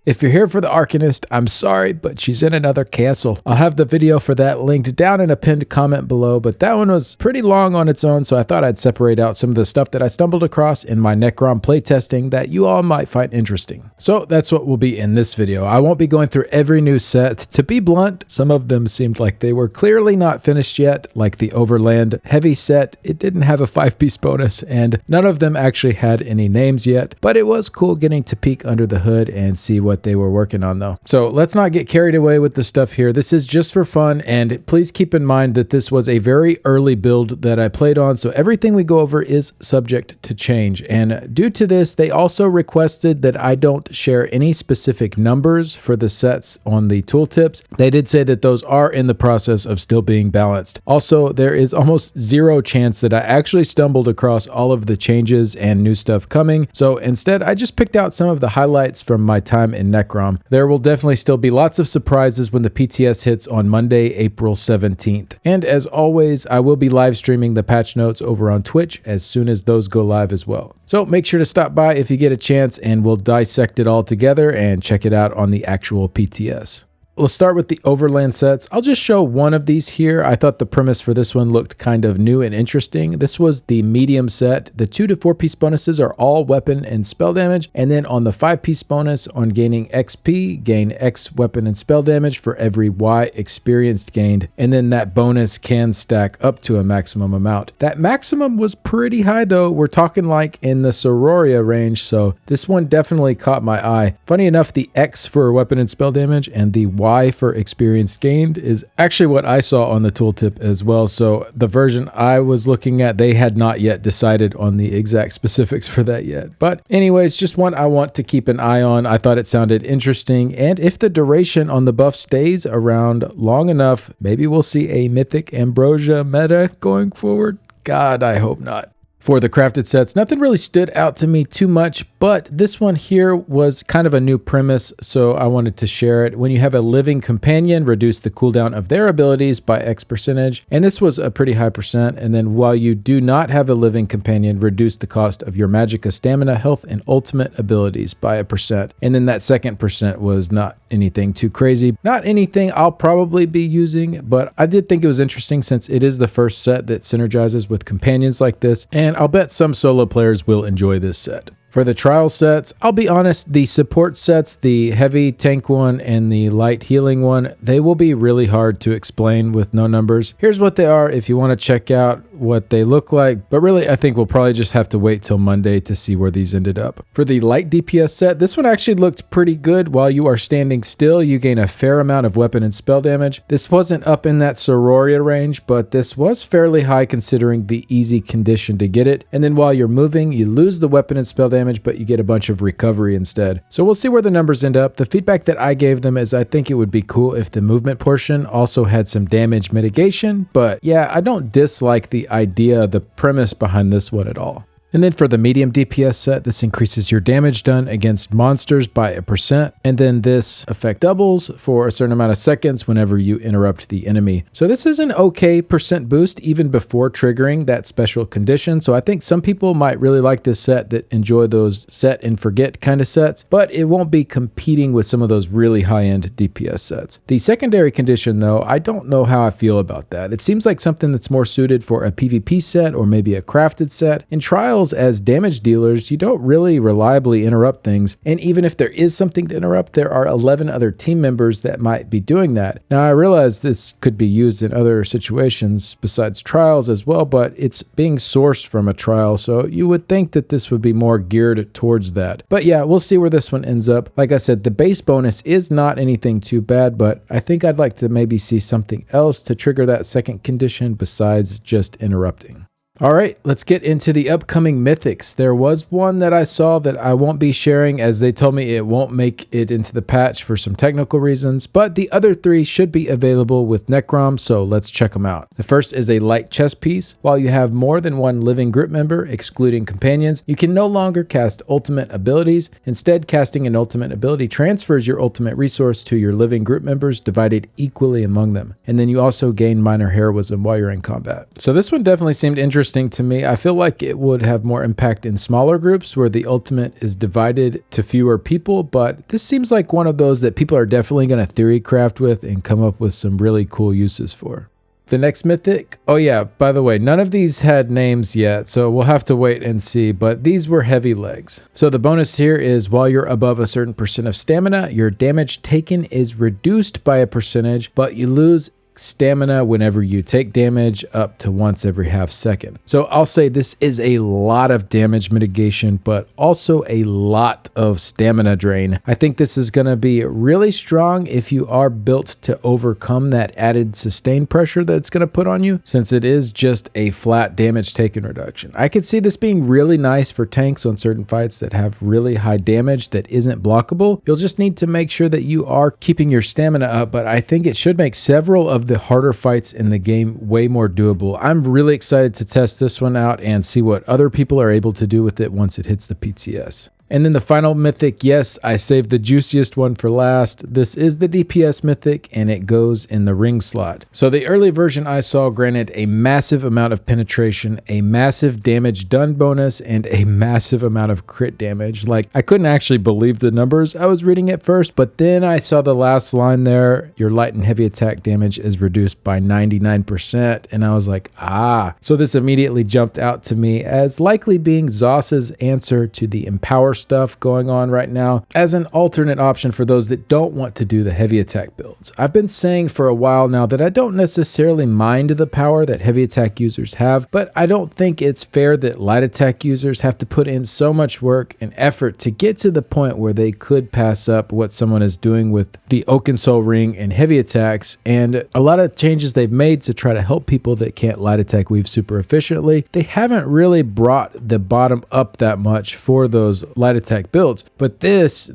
If you're here for the Arcanist, I'm sorry, but she's in another castle. I'll have the video for that linked down in a pinned comment below, but that one was pretty long on its own, so I thought I'd separate out some of the stuff that I stumbled across in my Necrom playtesting that you all might find interesting. So that's what will be in this video. I won't be going through every new set. To be blunt, some of them seemed like they were clearly not finished yet, like the Overland heavy set. It didn't have a 5-piece bonus, and none of them actually had any names yet, but it was cool getting to peek under the hood and see what they were working on though. So let's not get carried away with the stuff here. This is just for fun, and please keep in mind that this was a very early build that I played on, so everything we go over is subject to change. And due to this, they also requested that I don't share any specific numbers for the sets on the tooltips. They did say that those are in the process of still being balanced. Also, there is almost zero chance that I actually stumbled across all of the changes and new stuff coming, so instead I just picked out some of the highlights from my time in Necrom. There will definitely still be lots of surprises when the PTS hits on Monday, April 17th. And as always, I will be live streaming the patch notes over on Twitch as soon as those go live as well. So make sure to stop by if you get a chance, and we'll dissect it all together and check it out on the actual PTS. We'll start with the Overland sets. I'll just show one of these here. I thought the premise for this one looked kind of new and interesting. This was the medium set. The 2 to 4 piece bonuses are all weapon and spell damage. And then on the 5-piece bonus on gaining XP, gain X weapon and spell damage for every Y experience gained. And then that bonus can stack up to a maximum amount. That maximum was pretty high though. We're talking like in the Sororia range. So this one definitely caught my eye. Funny enough, the X for weapon and spell damage and the Y for experience gained is actually what I saw on the tooltip as well. So the version I was looking at, they had not yet decided on the exact specifics for that yet. But anyways, just one I want to keep an eye on. I thought it sounded interesting. And if the duration on the buff stays around long enough, maybe we'll see a Mythic Ambrosia meta going forward. God, I hope not. For the crafted sets, nothing really stood out to me too much, but this one here was kind of a new premise, so I wanted to share it. When you have a living companion, reduce the cooldown of their abilities by X percentage, and this was a pretty high percent. And then while you do not have a living companion, reduce the cost of your magicka, stamina, health, and ultimate abilities by 1%. And then that second percent was not anything too crazy. Not anything I'll probably be using, but I did think it was interesting since it is the first set that synergizes with companions like this, and I'll bet some solo players will enjoy this set. For the trial sets, I'll be honest, the support sets, the heavy tank one and the light healing one, they will be really hard to explain with no numbers. Here's what they are if you want to check out what they look like, but really I think we'll probably just have to wait till Monday to see where these ended up. For the light DPS set, this one actually looked pretty good. While you are standing still, you gain a fair amount of weapon and spell damage. This wasn't up in that Sororia range, but this was fairly high considering the easy condition to get it. And then while you're moving, you lose the weapon and spell damage, but you get a bunch of recovery instead. So we'll see where the numbers end up. The feedback that I gave them is I think it would be cool if the movement portion also had some damage mitigation, but yeah, I don't dislike the idea, the premise behind this one at all. And then for the medium DPS set, this increases your damage done against monsters by 1%. And then this effect doubles for a certain amount of seconds whenever you interrupt the enemy. So this is an okay percent boost even before triggering that special condition. So I think some people might really like this set that enjoy those set and forget kind of sets, but it won't be competing with some of those really high-end DPS sets. The secondary condition though, I don't know how I feel about that. It seems like something that's more suited for a PvP set or maybe a crafted set. In trials, as damage dealers, you don't really reliably interrupt things, and even if there is something to interrupt, there are 11 other team members that might be doing that. Now I realize this could be used in other situations besides trials as well, but it's being sourced from a trial, so you would think that this would be more geared towards that. But yeah, we'll see where this one ends up. Like I said, the base bonus is not anything too bad, but I think I'd like to maybe see something else to trigger that second condition besides just interrupting. All right, let's get into the upcoming Mythics. There was one that I saw that I won't be sharing as they told me it won't make it into the patch for some technical reasons, but the other 3 should be available with Necrom, so let's check them out. The first is a light chess piece. While you have more than one living group member, excluding companions, you can no longer cast ultimate abilities. Instead, casting an ultimate ability transfers your ultimate resource to your living group members, divided equally among them. And then you also gain minor heroism while you're in combat. So this one definitely seemed interesting interesting to me. I feel like it would have more impact in smaller groups where the ultimate is divided to fewer people, but this seems like one of those that people are definitely going to theory craft with and come up with some really cool uses for. The next mythic, oh yeah, by the way, none of these had names yet, so we'll have to wait and see, but these were heavy legs. So the bonus here is while you're above a certain percent of stamina, your damage taken is reduced by a percentage, but you lose stamina whenever you take damage up to once every half second. So I'll say this is a lot of damage mitigation, but also a lot of stamina drain. I think this is going to be really strong if you are built to overcome that added sustain pressure that's going to put on you, since it is just a flat damage taken reduction. I could see this being really nice for tanks on certain fights that have really high damage that isn't blockable. You'll just need to make sure that you are keeping your stamina up, but I think it should make several of the harder fights in the game way more doable. I'm really excited to test this one out and see what other people are able to do with it once it hits the PTS. And then the final mythic, yes, I saved the juiciest one for last. This is the DPS mythic and it goes in the ring slot. So the early version I saw granted a massive amount of penetration, a massive damage done bonus, and a massive amount of crit damage. Like, I couldn't actually believe the numbers I was reading at first, but then I saw the last line there, your light and heavy attack damage is reduced by 99%, and I was like, ah. So this immediately jumped out to me as likely being Zos's answer to the Empower stuff going on right now as an alternate option for those that don't want to do the heavy attack builds. I've been saying for a while now that I don't necessarily mind the power that heavy attack users have, but I don't think it's fair that light attack users have to put in so much work and effort to get to the point where they could pass up what someone is doing with the Oaken Soul Ring and heavy attacks. And a lot of changes they've made to try to help people that can't light attack weave super efficiently, they haven't really brought the bottom up that much for those light attack builds, but this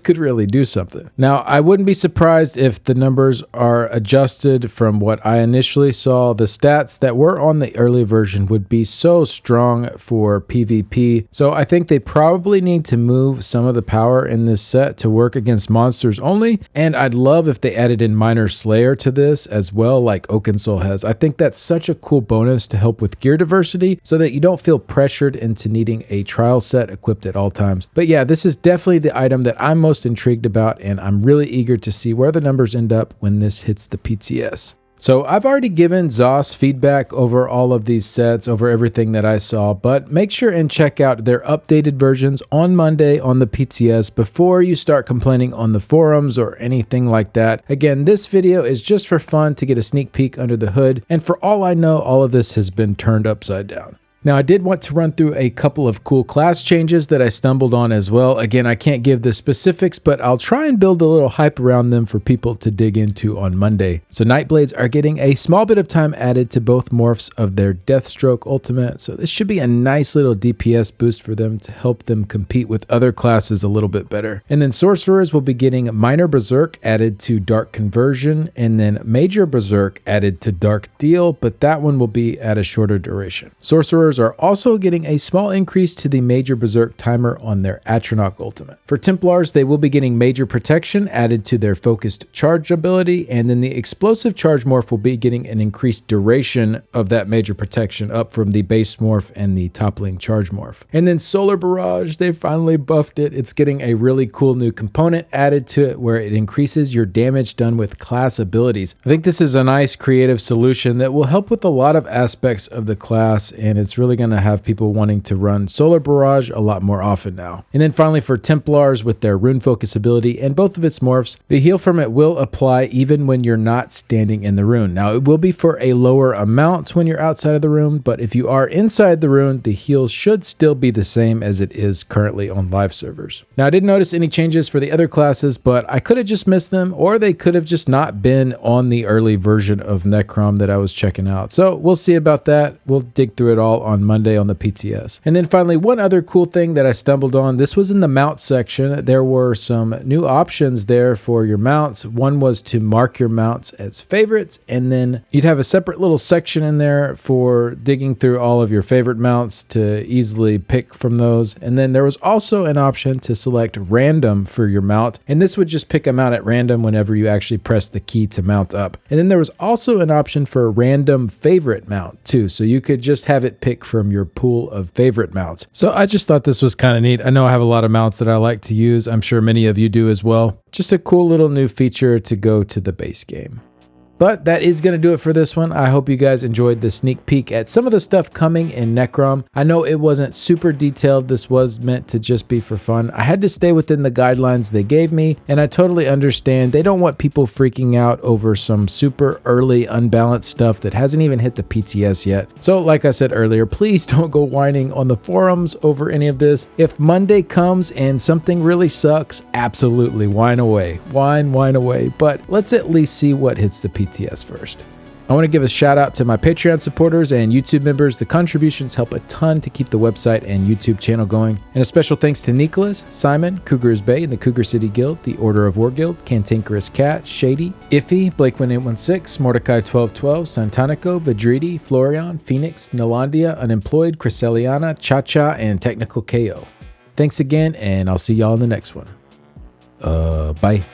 could really do something. Now, I wouldn't be surprised if the numbers are adjusted from what I initially saw. The stats that were on the early version would be so strong for PvP, so I think they probably need to move some of the power in this set to work against monsters only, and I'd love if they added in Minor Slayer to this as well, like Oaken Soul has. I think that's such a cool bonus to help with gear diversity so that you don't feel pressured into needing a trial set equipped at all times. But yeah, this is definitely the item that I'm most intrigued about, and I'm really eager to see where the numbers end up when this hits the PTS. So I've already given Zos feedback over all of these sets, over everything that I saw, but make sure and check out their updated versions on Monday on the PTS before you start complaining on the forums or anything like that. Again, this video is just for fun to get a sneak peek under the hood, and for all I know, all of this has been turned upside down. Now, I did want to run through a couple of cool class changes that I stumbled on as well. Again, I can't give the specifics, but I'll try and build a little hype around them for people to dig into on Monday. So Nightblades are getting a small bit of time added to both morphs of their Deathstroke ultimate, so this should be a nice little DPS boost for them to help them compete with other classes a little bit better. And then Sorcerers will be getting Minor Berserk added to Dark Conversion, and then Major Berserk added to Dark Deal, but that one will be at a shorter duration. Sorcerers are also getting a small increase to the Major Berserk timer on their Atronach ultimate. For Templars, they will be getting Major Protection added to their Focused Charge ability, and then the Explosive Charge morph will be getting an increased duration of that Major Protection up from the base morph and the Toppling Charge morph. And then Solar Barrage, they finally buffed it. It's getting a really cool new component added to it where it increases your damage done with class abilities. I think this is a nice creative solution that will help with a lot of aspects of the class, and it's really going to have people wanting to run Solar Barrage a lot more often now. And then finally for Templars with their Rune Focus ability and both of its morphs, the heal from it will apply even when you're not standing in the rune. Now, it will be for a lower amount when you're outside of the rune, but if you are inside the rune, the heal should still be the same as it is currently on live servers. Now, I didn't notice any changes for the other classes, but I could have just missed them, or they could have just not been on the early version of Necrom that I was checking out. So we'll see about that. We'll dig through it all on on Monday on the PTS. And then finally, one other cool thing that I stumbled on, this was in the mount section. There were some new options there for your mounts. One was to mark your mounts as favorites, and then you'd have a separate little section in there for digging through all of your favorite mounts to easily pick from those. And then there was also an option to select random for your mount, and this would just pick a mount at random whenever you actually press the key to mount up. And then there was also an option for a random favorite mount too, so you could just have it pick from your pool of favorite mounts. So I just thought this was kind of neat. I know I have a lot of mounts that I like to use. I'm sure many of you do as well. Just a cool little new feature to go to the base game. But that is going to do it for this one. I hope you guys enjoyed the sneak peek at some of the stuff coming in Necrom. I know it wasn't super detailed. This was meant to just be for fun. I had to stay within the guidelines they gave me, and I totally understand. They don't want people freaking out over some super early unbalanced stuff that hasn't even hit the PTS yet. So like I said earlier, please don't go whining on the forums over any of this. If Monday comes and something really sucks, absolutely whine away. Whine away. But let's at least see what hits the PTS first. I want to give a shout out to my Patreon supporters and YouTube members. The contributions help a ton to keep the website and YouTube channel going. And a special thanks to Nicholas, Simon, Cougars Bay and the Cougar City Guild, the Order of War Guild, Cantankerous Cat, Shady, Iffy, Blake1816, Mordecai1212, Santanico, Vidridi, Florian, Phoenix, Nalandia, Unemployed, Chryseliana, Cha-Cha, and Technical KO. Thanks again, and I'll see y'all in the next one. Bye.